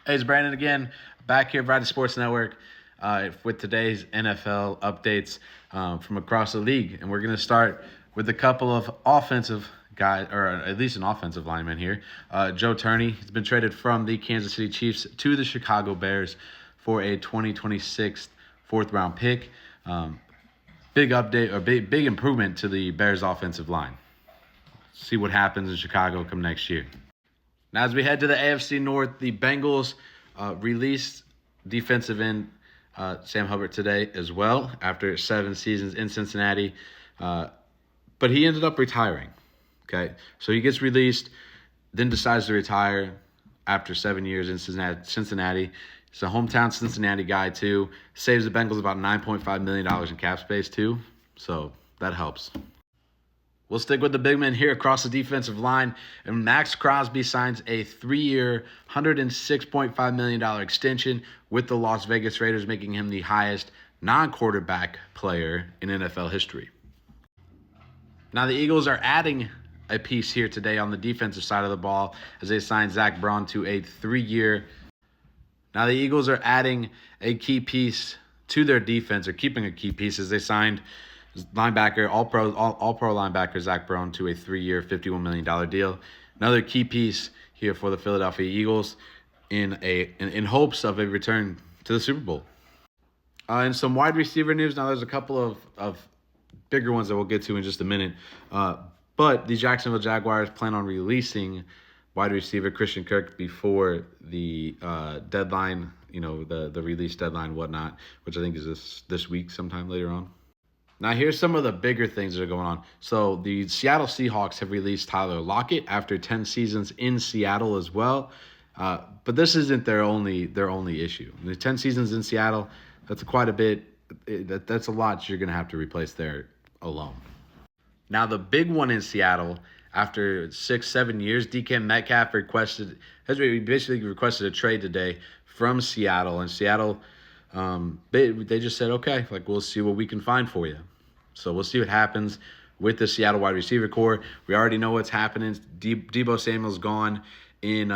Hey, it's Brandon again, back here at Variety Sports Network with today's NFL updates from across the league. And we're going to start with a couple of offensive guys, or at least an offensive lineman here. Joe Turney has been traded from the Kansas City Chiefs to the Chicago Bears for a 2026 fourth-round pick. Big update, or big improvement to the Bears offensive line. See what happens in Chicago come next year. Now, as we head to the AFC North, the Bengals released defensive end Sam Hubbard today as well after 7 seasons in Cincinnati. But he ended up retiring. Okay, so he gets released, then decides to retire after 7 years in Cincinnati. He's a hometown Cincinnati guy, too. Saves the Bengals about $9.5 million in cap space, too. So that helps. We'll stick with the big men here across the defensive line. And Maxx Crosby signs a 3-year, $106.5 million extension with the Las Vegas Raiders, making him the highest non-quarterback player in NFL history. Now, the Eagles are adding a piece here today on the defensive side of the ball as they sign Zach Braun to a 3-year. Now, the Eagles are adding a key piece to their defense, or keeping a key piece, as they signed linebacker, all-pro linebacker Zach Braun to a 3-year, $51 million deal. Another key piece here for the Philadelphia Eagles in hopes of a return to the Super Bowl. And some wide receiver news. Now, there's a couple of bigger ones that we'll get to in just a minute. But the Jacksonville Jaguars plan on releasing wide receiver Christian Kirk before the deadline, the release deadline, whatnot, which I think is this week sometime later on. Now, here's some of the bigger things that are going on. So the Seattle Seahawks have released Tyler Lockett after 10 seasons in Seattle as well. But this isn't their only issue. The 10 seasons in Seattle, that's quite a bit. That's a lot you're going to have to replace there alone. Now, the big one in Seattle, after 6-7 years, DK Metcalf has basically requested a trade today from Seattle. And Seattle, they just said, okay, we'll see what we can find for you. So we'll see what happens with the Seattle wide receiver core. We already know what's happening. Deebo Samuel's gone in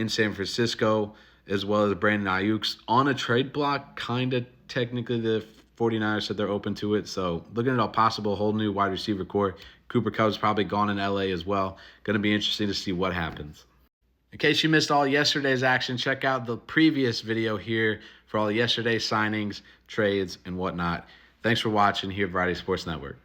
San Francisco, as well as Brandon Ayuk's on a trade block. Kind of technically, the 49ers said they're open to it. So looking at all possible, whole new wide receiver core. Cooper Kupp's probably gone in LA as well. Going to be interesting to see what happens. In case you missed all yesterday's action, check out the previous video here for all yesterday's signings, trades, and whatnot. Thanks for watching here at Variety Sports Network.